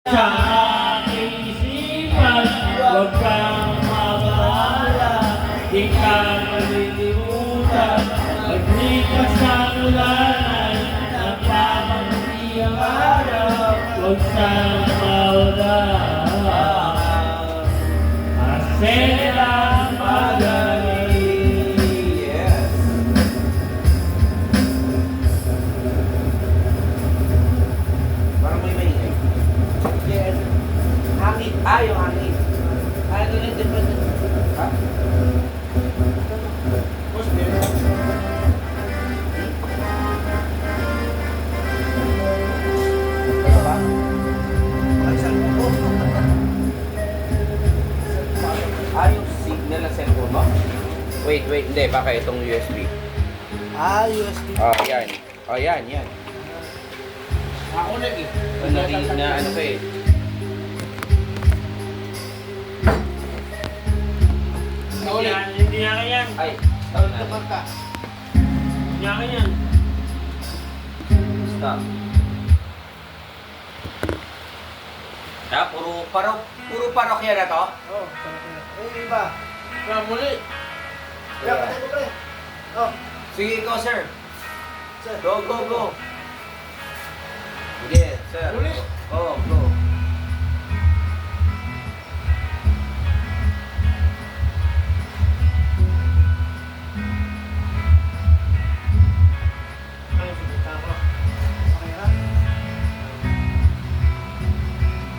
Sa aking isipan, huwag kang mawawala. Di ka malilimutan, maglikas sa ulanan. Napapangiti ang araw, huwag kang mawala. Asela magaling. Yes. Parang may maingay. Yes. Hangin. Yung hangin. Ano yung different? Ha? Push there. Ano ba? Isang po. Yung signal ng cellphone mo? Wait, hindi. Baka itong USB. USB. Yan. Yan. Ako na eh. Ano pa eh. Hindi nga yan. Ay, tawag na. Hindi nga yan. Stop. Puro parokya na to? Oh, parang iba. Muli. Kaya patay mo pre. Oh, Sige ikaw, sir. sir. Go. Sige, sir. Muli. Oh, go. Ay, sige, tama. Okay na.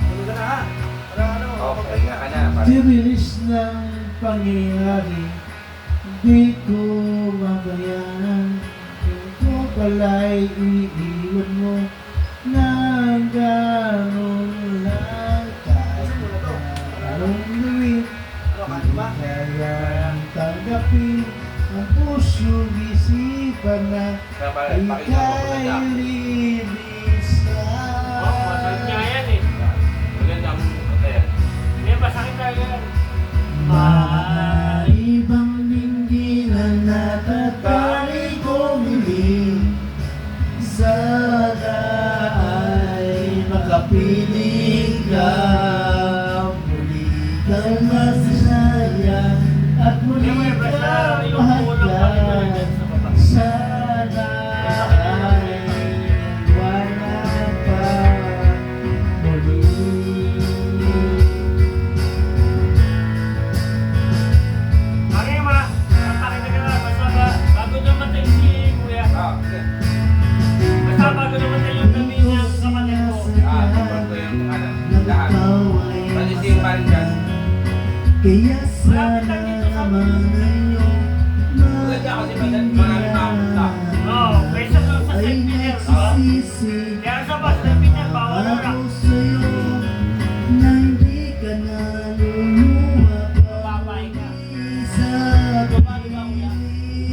Ano ka na ha? Para ano, Okay, nga ka na. Tinilis ng pangyayari, di ko mabayaran. Kung ko pala'y iniiwan mo, na gano'n lang kahit anong gawin. Ano ka, di ba? Kayang tanggapin ang puso'ng isipan na Pakinggan mo ika'y maganda. lilisan. Oh, masakit nga yan eh. Maganda ang katayan. Hindi, masakit talaga yan. Maibang linggi na natatari kong hiling, sana ay makapiling ka, muli kang masaya at muli kang mahal. Sana ay wala pa muli. Pakinggan ka na. Basta bago namatay si Kuya. Sige. Basta bago namatay yung gabi niya sa kapatid ko. Tingnan ko yung lahat. Palisin pa rin dyan. Kaya sana naman ngayon Maganda kasi marami makapunta. Oo, kaysa doon sa ay St. Peter. nagsisisi Kaya sa bus St. Peter, bawal na. araw sa'yo na hindi ka na lumuha pa Babay ka. sa Babae ba, Kuya?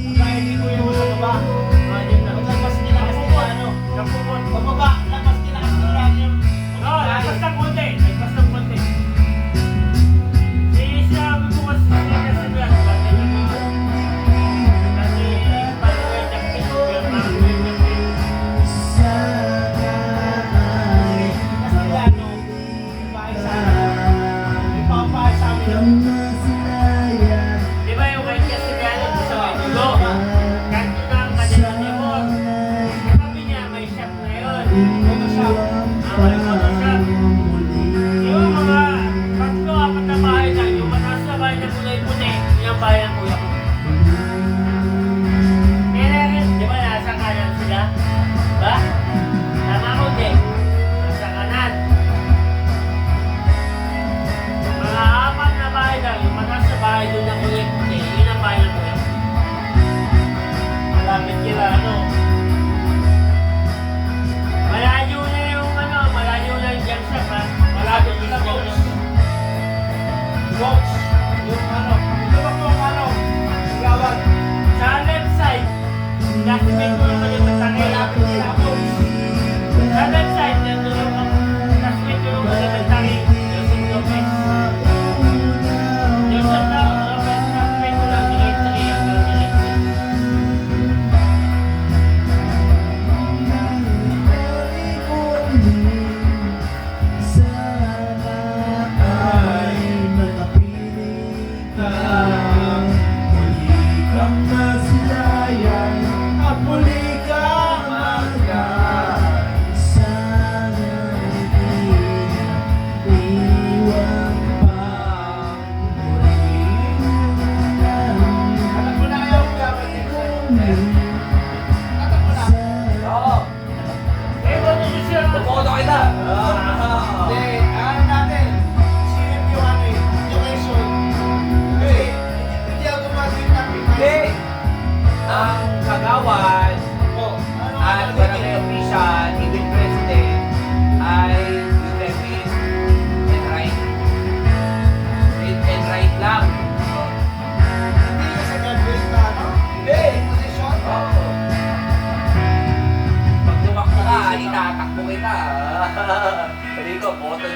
Babae ni Kuya mo sa baba. Diyan na. Lapas nila kasi nila ano. Napupot. Pababa. Lapas nila kasi nila yung... Oo, lapas ng konti. Lapas ng konti. Sinabi ko kasi sa kanya si Kuya. Kasi by the way, Jack, pero namin yung sana ay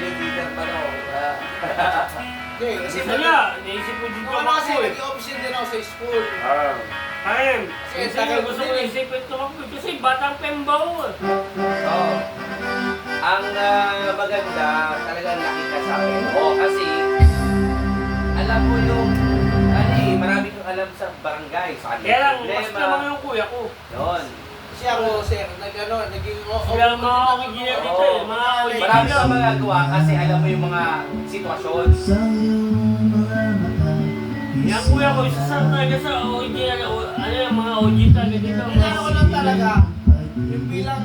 leader pa daw. Hindi, kasi Isa niya, naisip ko din Kung ano kasi, tumakbo eh. nag-officer din ako sa school. Ayun, Kasi kasi tagal gusto ko ko din eh. isipin tumakbo kasi batang pembaw eh. Oo. Ang maganda, talagang nakita sa akin. Oo, kasi alam mo yung, ano eh, marami kang alam sa barangay, sa Kaya lang, mas problema. naman yung kuya ko. Yun. Kasi ako, sir, naging Sila ang mga original dito eh, mga Marami original. kang magagawa kasi alam mo yung mga sitwasyon. Sa iyong mga mata Yung kuya ko, isa sa talaga sa original, ano yung mga OG talaga dito. Kailangan ko lang talaga, yung bilang,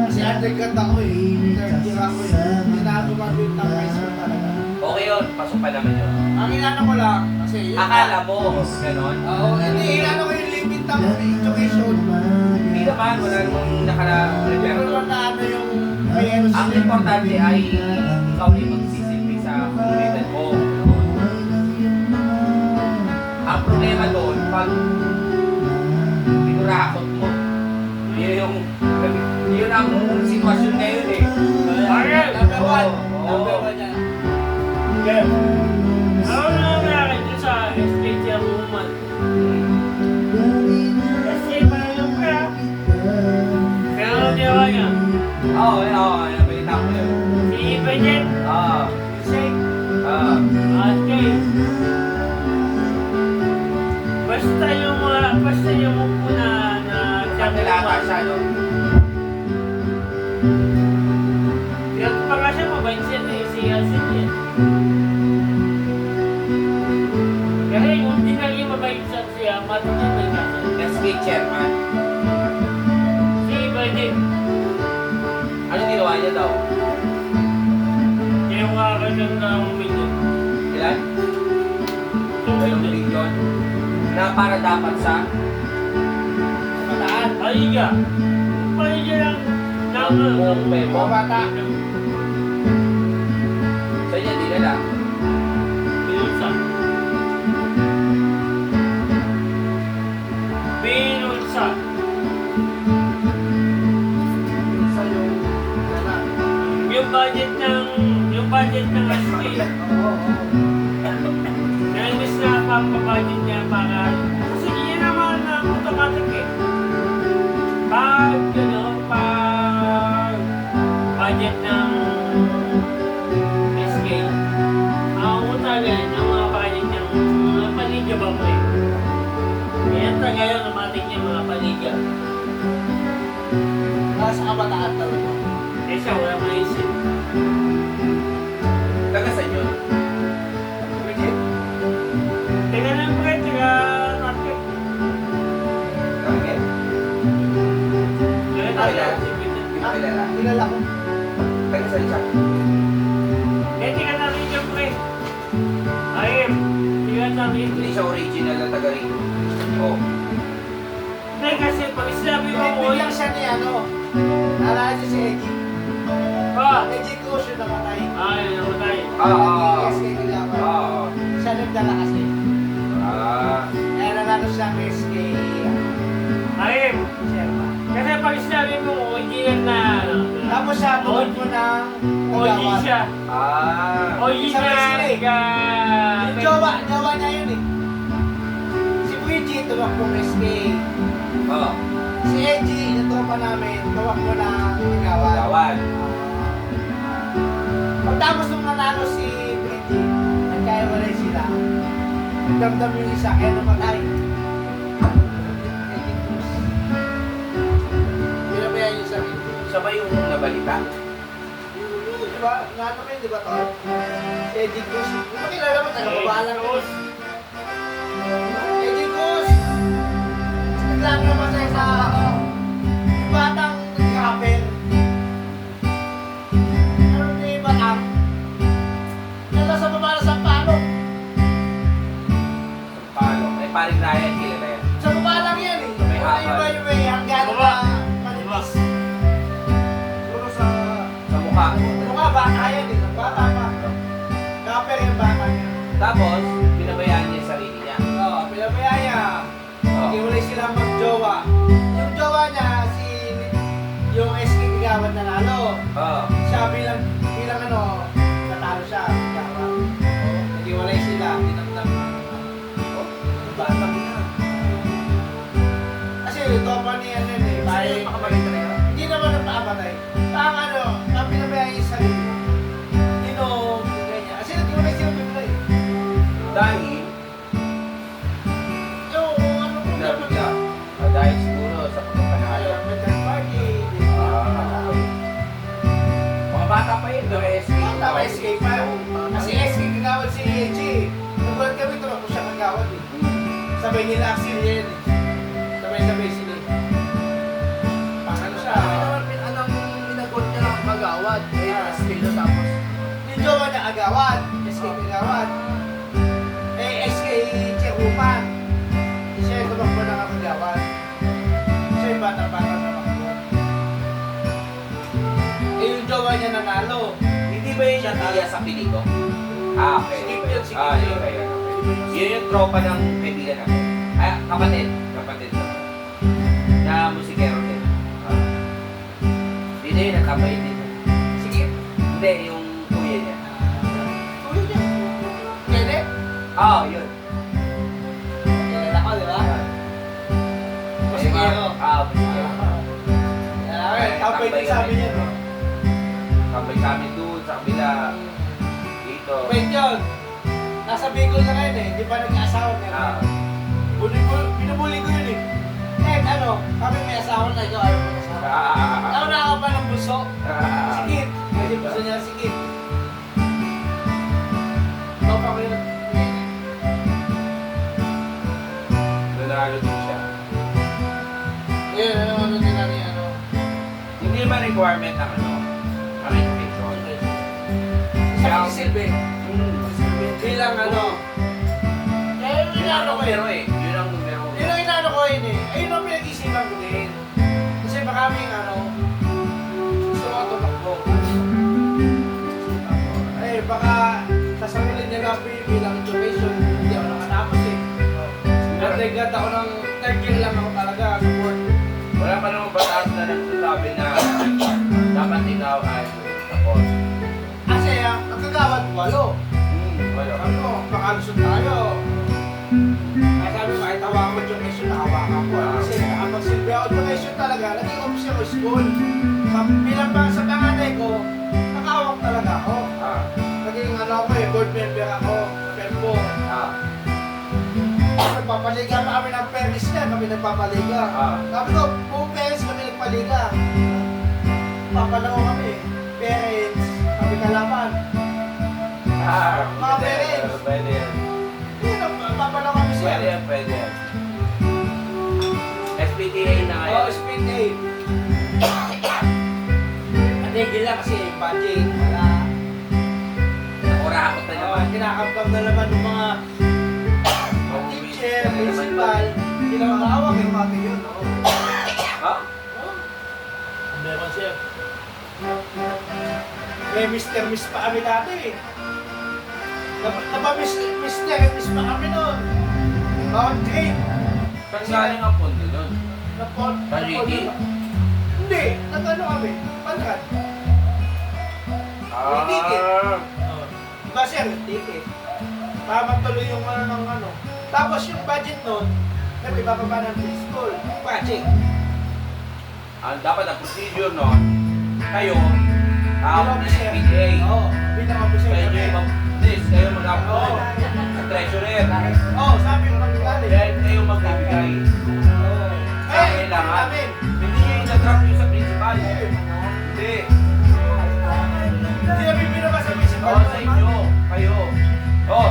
kasi undergrad ako eh, third year ako eh, ginagawa ko yung high school talaga. Okay yun, pasok pa naman yun. Ang inano ko lang, kasi yun Akala mo, ganon. Oo, hindi, inano ko yung limit ng education. Hindi naman, wala namang naka-prepare Pero doon. na ano yung mayroon Ang importante ay ikaw ay magsisilbi sa komunidad mo. Ang problema doon, pag pinurakot mo, yun ang sitwasyon ngayon eh. Bakit? Number one, Oo. number one yan. Yeah. Ano na nangyari dito sa SPT woman? Kasi parang yung kuya. Kaya ano ginawa niya? Oo, nabalita ko yun. Si Bridget, Oo. Shake. okay. Basta yung muna na Nagkalata siya, no? Yung pa nga siya, mabait siya eh, si Alcin eh. Kasi yung di naging mabait siya, matuloy may kasi. SK chairman. Si Bridget, Ano ginawa niya daw? yung kakaganda ng video. Ilan? 2 billion. Na para dapat sa Kabataan. Pahiga. Pahiga lang. buong pebo. Mga bata. Sa inyo, di nila. Binulsa. Binulsa. Sa yung, wala. Yung budget ng SK. Oo, Na imbes na pampabudget niya para kasi yun naman ang automatic eh. Pag budget ng SK, ang utagan ng mga budget ng mga paligya ba mo eh. Kaya talaga yun, automatic yung mga paligya. Nasa kabataan talaga. Eh siya, wala maisip. Taga sa inyo. Bridget? Tingnan lang po taga Target. Target. Kaya tayo, si Peter. Hindi mo kilala. Kilala ko. Taga sa siya. Eh, tingnan natin dyan pre. Ayun, tingnan natin. Hindi siya original na taga rito. Oh. Hindi kasi pag sinabi mo mo, Biglang siya ni ano, naalala siya si Eddie. Eddie Cruz yung namatay. Ay, namatay. SK Kagawa. Siya nagdala kasi. Kaya nanalo siya ng SK Ayun, Sherpa. kasi pag sinabi mo, original na, Tapos siya, bukod mo ng OG Kagawa. siya. Original Sabi sila eh. ka. Yung jowa niya yun eh. Si Bridget, tumakbo ng SK. Si Eddie, yung tropa namin, tumakbo ng Kagawa. Gawan. Pagtapos nung nanalo si Bridget, nagkaiwalay sila. Nagdamdam yung isa, kaya namatay. Eddie Cruz. Pinabayaan yung sarili. Siya ba yung nabalita? Di ba? Ano mo yun, di ba, Tol? Si Eddie Cruz. Di ba kilala mo, taga-babalan ko. Eddie Cruz! Biglang namatay sa yung batang nag-rapper. Ano ni Batang? Nala sa baba na Sampalo. Paano? Ay, paring Ryan, kilala yan. Sa baba lang yan eh. May Ano hapal. iba yung may hanggang Baba. na manipis. Siguro sa... Sa mukha. Ano nga, bata yan eh. Bata pa. Rapper yung bata niya. Tapos, pinabayaan niya yung sarili niya. Oo, pinabayaya. Iwalay sila mag-jowa. Yung jowa niya, yung SK Kagawan nanalo. Oo. Siya bilang bilang ano, natalo siya. Yawa. Nag-iwalay sila. Tinamdam na. Oh, yung bata mo na. Kasi topa ni ano yun eh. Bahay. Hindi naman napapatay. Ang ano, ang pinabayaan yung sarili mo. Inom, ganyan. Kasi nag-iwalay sila bigla eh. Dahil, Yung ano kung dapat ka. dahil siguro sa pagkapanalo. Ayaw, may third party. Mga bata pa yun, pero SK. Tama, SK pa. Kasi SK kagawad si EJ. Nagbulat kami, tumakbo siya kagawad eh. Sabay nila Axel yan eh. Sabay-sabay sila eh. Paano siya? Anong minagot niya lang magawad? SK na tapos. Yung jowa na agawad. SK kagawad. SK Cherupan. Siya yung tumakbo na kagawad. Siya yung bata-bata na tumakbo. Yung jowa niya nanalo. Hindi ba yun yung tiya sa Pilito? Ah, okay. Sikip yun, sikip Ah, yun. yun, yun. Yun yung tropa ng kaibigan namin. Ah, kapatid. Kapatid naman. Na musikero din. Hindi na yun, nagkabay din. Sikip. Hindi, yung kuya niya. Ulo niya. Pwede? Yun. Kilala ko, di ba? Musikero. Musikero. Kapay din sa amin yan. Kambay kami doon, sa kabila. Dito. Wait yun. Nasa Bicol na ngayon eh. Hindi pa nag-asawa na. Ah, Binubuli ko yun eh. Ano, kami may asawa na ikaw ayaw mo asawa. Nauna ka pa ng buso. Sikit. Kasi buso niya sikit. Ikaw pa ko yun. nanalo din siya. Yun, ano din na niya, ano. Hindi naman requirement ng ano, ang education. Sa Silve. Bilang ano. Eh, Yun ang inaano ko numero eh. Yun ang numero. Yun ang inaano ko yun eh. Ayun ang pinag-isipan ko din. Kasi baka may ano, gusto ko tumakbo. Eh, baka sasabihin nila bilang education, hindi ako nakatapos eh. Nag-degat ako ng third year lang ako talaga sa board. Wala pa namang batas na nagsasabi na dapat ikaw ay support. Kasi ang kagawad, walo. Wala. Sabi ko, baka lusot tayo. Kaya sabi ko, kahit hawakan mo education, nakawakan ko. Kasi nakapagsilbi ako education talaga, naging officer ko school. Bilang pa sa panganay ko, nakawak talaga ako. Naging ano ako eh, board member ako, PEMBO. Nagpapaliga pa kami ng parents niya, kami nagpapaliga. Sabi ko, buong parents kami nagpaliga. Papalaw kami, parents, kami kalaban. Mga parents. Pwede yan. Papalaw kami siya. Pwede yan, pwede yan. SPTA na Oo, ngayon. speed aid. Anigil lang kasi budget, wala. Nakurakot na naman. Kinakapkap na naman ng mga teacher, principal. Hindi naman maawag yung mga yun. Ha? Meron siya. May Mr. Miss pa kami dati eh. Miss pa kami noon. Bawat grade. Saan galing ang pondo nun? Napon. Parigi? Hindi. Nag-ano kami? Panrad. May ticket. Diba sir? Ticket. Para matuloy yung ano ng ano. Tapos yung budget noon, iba pa ng preschool. Project. Dapat ang procedure nun, kayo, tawag na Bilang SPTA. Oo. Bilang officer Kayo kami. yung mag-list, kayo Oo. mag-upload sa treasurer. Oo, sabi ko kami galing. Then kayo magbibigay. Eh, Kailangan. namin. Hindi nyo yung nag-drop nyo sa principal. Hindi. Hindi namin binaba sa principal. Oo, sa inyo. Kayo. Oo.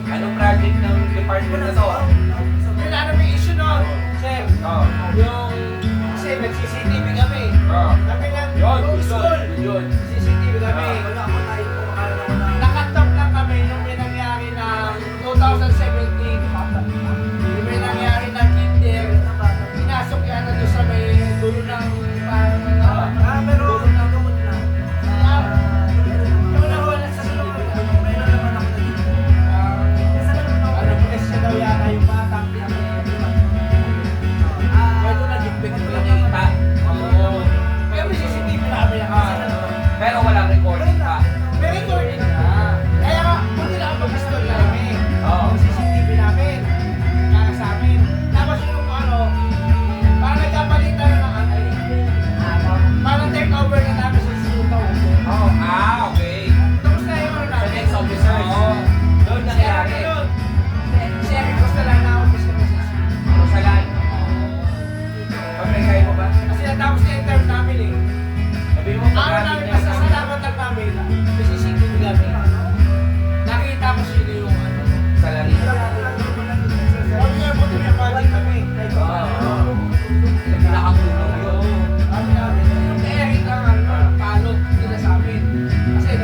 Anong project ng department na to? Yun na may issue noon. Sir, Oo. yung kasi nag-CCTV kami. Oo. Kami lang, Yun, yung school. yun. CCTV kami. Wala ko tayo Nakatap lang kami nung may nangyari na 2017. Yung may nangyari na kinder. Pinasok yan na doon sa may dulo ng pero dulo ng gamot na. Yung nawala sa ano, presyo daw yata yung batang ito nag-infect ko lang. Nakita. Oo. Kaya may CCTV namin Pero walang record.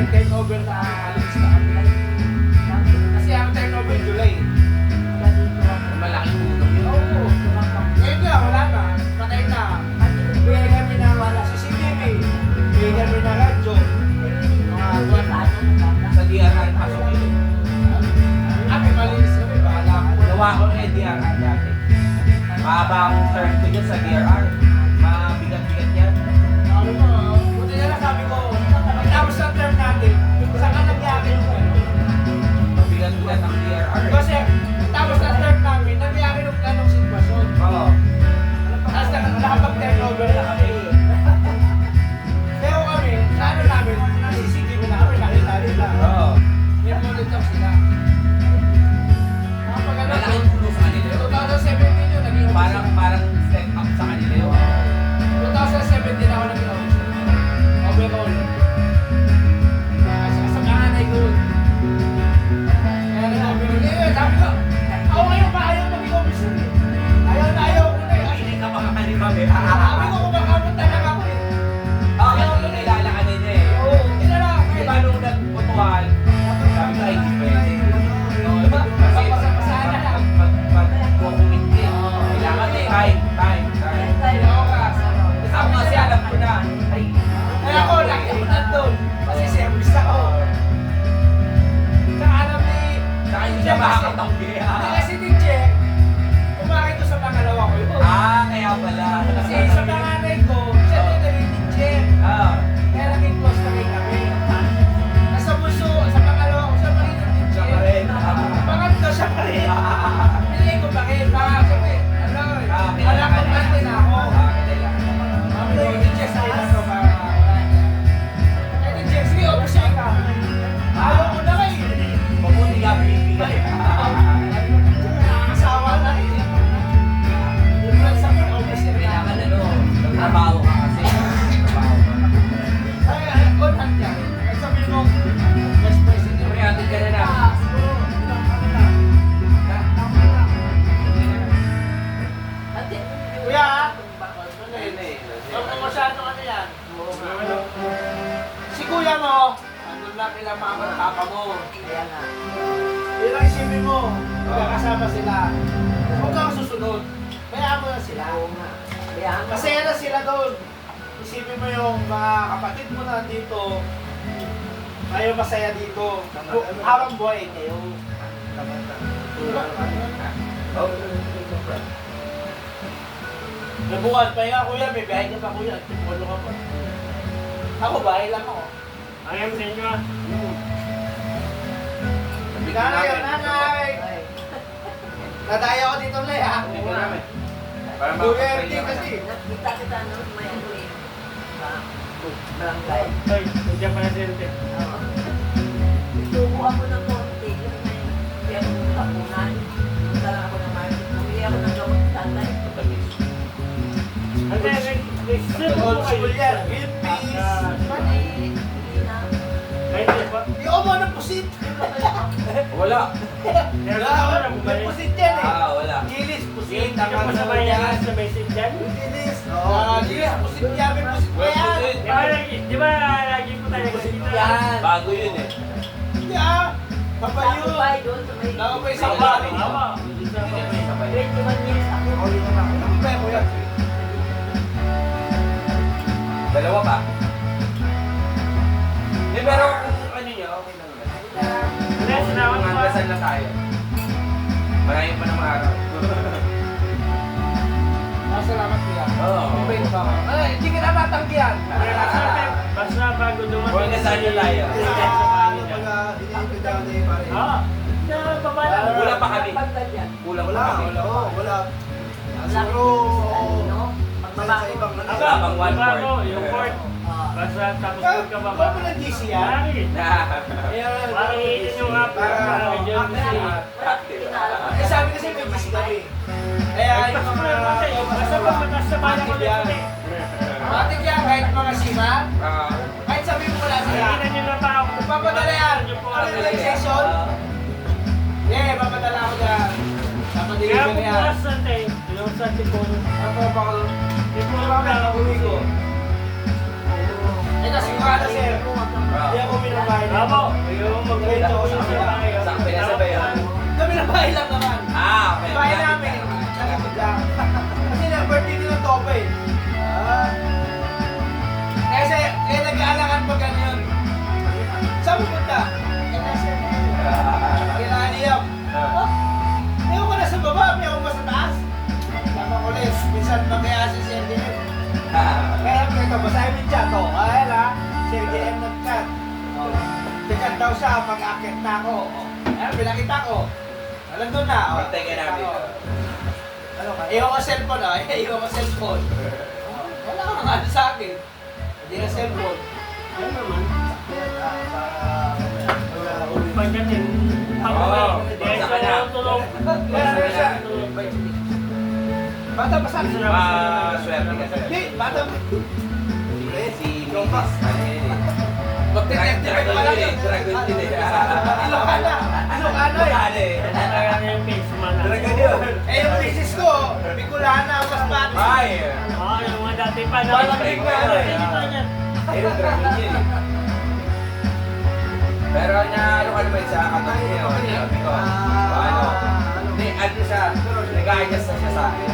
nag-turnover na alis na kami. Kasi ang turnover July. Malaking tulong yun. Oo. Ngayon nga, wala na. Patay na. Bigay kami na wala sa CCTV. Bigay kami na radyo. Sa DRR, pasok yun. Kami malinis kami. Bahala ko. Gawa ko ng DRR dati. Mahaba ang turn ko dyan sa DRR. Mabigat-bigat yan. Ano mo, buti na lang sabi ko, pagtapos ng term natin, saan ka nagyari yung ano? Mabigat-bigat ang DRR. Kasi, tapos ng term namin, nagyari yung ganong sitwasyon. Oo. Tapos nakapag-turnover na kami. Pero kami, sa ano namin, nasisigil na kami, nakilali lang. Oo. May monitor sila. Kapag ano, Malaking tulong sa kanila yun. 2017 yun, naging Parang step up sa kanila yun. 2017 ako naging officer. Overall. Sa kanay ko. Kaya nag-overall. Eh, sabi ko, ako ngayon ba ayaw maging officer eh. Ayaw na ayaw ko na eh. Hindi ka makakali kami. Sabi ko kumakamot talaga ako eh. Oo, kasi kilala ka din niya eh. Oo, kilala ako Di eh. ba nung nagputuhan, sabi ko ay pwede. Oo, diba? Kasi Pasapasaan na lang. pag-commit ka, kailangan eh, time. Ako kasi alam ko na, ay, Kaya ako, laki ako nandun. Kasi service ako. Tsaka alam ni... saka hindi siya makakatanggi. Hindi kasi ni Jack, kumakit ko sa pangalawa ko yun. Kaya pala. Kasi sa panganay ko, siya din na rin ni Jack. Ah, Kaya naging close na rin kami. Nasa puso, sa pangalawa ko, siya pa rin ni siya Jack. pa rin. Pangatlo siya pa rin. Pili ko pa rin. Baka sabi, ano, wala ko natin ako. Mami ko, ni Jack sa rin ako para... Kaya ni Jack, sige, opos siya ka. Ayaw ko na kayo. Mabuti nga bibigay. Asawa na eh. Yung lang sa mga officer na. Kailangan trabaho ka kasi. Trabaho ka. Ay, contact niya. Ay, sabi mo, vice president. Siyempre, atin ka na na. Kuya, Ayun na eh. huwag mo masyadong ano yan. Si kuya mo, andun na kila mama at papa mo. Yun ang isipin mo, magkakasama sila. Huwag kang susunod. Kaya mo na sila. Masaya na sila doon. Isipin mo yung mga kapatid mo na dito. Kayo masaya dito. Habang buhay kayo. Nabukas pa nga kuya, may biyahe ka pa kuya. Tipulo ka pa. Ako, bahay lang ako. Ayam sa inyo ah. Nanay, nanay! Nadaya ako dito na ha. Ikaw namin. Para Kuya, makapagpahinga hindi ka na. kasi. Nakita kita nung may ano eh. Sa barangay. Ay, hindi pa na sente. Oo. Itubo ako ng konti. Yung may kaya ako ng kapunan. Punta lang ako ng market. Bumili ako ng gamot sa tatay. Tamis. Ate, nag-strip mo Old school yan. kayo. Green peas. Mali. Hindi na. Ay, hindi pa. Di ako mo ng pusit. Wala. Wala ako na May bumalik. pusit yan eh. Wala. Gilis, pusit. Hindi ka pa sabay yan sa basic dyan. Gilis. Gilis, pusit yan. May pusit pa yan. Di ba lagi po tayo nagkita? Yan. Bago yun eh. Hindi ah. Papayo. Nakapay doon sa may... Nakapay sa Sabay. bari. Tama. Hindi sa sabay. Sabay. 21 years ako. Nakapay ko yan. Dalawa pa. Pero kung ano niya, okay lang yan. Hindi, sinawat Kung pa. hanggasan lang tayo. Marami pa ng araw. Salamat kuya. Oo. May ba ako? Ay, hindi ka na matanggihan. Basta bago dumating. Huwag kasal niyo tayo. Oo. Sa baba lang. Wala pa kami. Pagdal yan. Kulang pa Wala, kami. wala. Laki Siguro, no? sa ibang Ako, Wala pang one baba fourth. ko, yung fourth. Basta tapos Ikaw ka baba. ba ng GC yan? Bakit? Ayan. Parang iitin yung app. Parang medyo Eh, sabi kasi may GC kami. Kaya yung mga... Basta pag mataas sa balang Matik ulit yan. ulit. Matik yan, kahit mga sima. Ah, Kahit sabi mo wala sila. Nakikita nyo na pa ako. Papadala yan. Yung po Ano ako. yung session? Yeah, papadala ako dyan. Kaya Papadala ko yan. pupulas natin. Yung sa tipon. Ano ba ako? Tipon Ano ba na ako uwi ko? Eh Ito sigurado sir, hindi ako minabahay na. Bravo. Yung mag-rate ako sa kanila. Sa pinasabay yan. Ito minabahay lang naman. Okay. Bahay namin, nakikita lang. Kasi na birthday nila Tope. Kasi kaya nag-aalakan pa ganyan. Saan pupunta? Kailangan niya. Hindi ako na sa baba, may ako pa sa taas. Tama ko ulit, minsan mag-iasi si RDM. Kaya ito, basahin mo yung chat. Ay na, si RDM nag-chat. Tikat daw siya, mag-akit na ako. Ayun, pinakita ko. Alam doon na. Pantay ka namin. Ano ka? Iwan ko cellphone ah. Iwan ko cellphone. Wala kang ano sa akin. Hindi na cellphone. Ano naman? Wala. Pagdating. Oo, basta ka na. Tulog. Meron na siya. Bata pa sa akin. Swerte ka sir. Hindi, bata pa. Si Mrs. Ano yun eh. Mag-detective pa lang yun. Dragon din eh. Ilocana. Ilocana eh. Ano eh. Talaga na yung face man. Dragon yun. Eh yung misis ko, Bicolana, Masbate. Ay. Yung mga dati pa na. Malamig na ano eh. Ayun, dragon yun eh. Pero ano ka naman sa kapatid niya? Sabi ko, ano? Hindi, ano siya, nag-a-adjust na siya sa akin.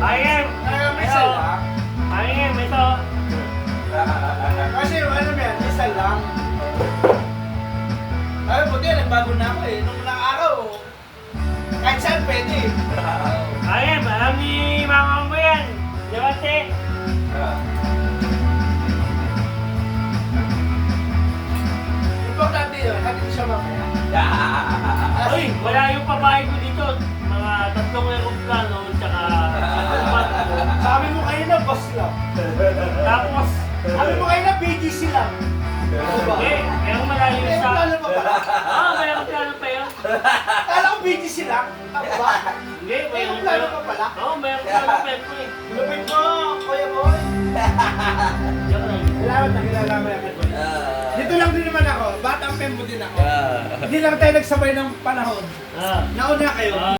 Ayem! Ay, minsan lang. Ayem, ito. Kasi ano yan, minsan lang. Ay, buti, nagbago na ako eh. Nung ilang araw, kahit saan pwede. Ayem, alam ni mama mo yan. Di ba, te? Importante yun, hatid siya mamaya. Uy, wala yung babae ko dito. Mga 3 aeroplano, tsaka Sabi mo kayo na, boss lang. tapos, Sabi mo kayo na, BGC lang. Ano ba? merong malayo May sa... plano pa pala. May aeroplano pa yun. Kala ko BGC lang. Ako ba? Hindi, May plano pa pala. may aeroplano pa yun. Lupit mo, Kuya Boy. Joke lang. Salamat na kilala mo yan, Boy. Dito lang din naman ako. Batang pembo din ako. Hindi lang tayo nagsabay ng panahon. Ah. Nauna kayo.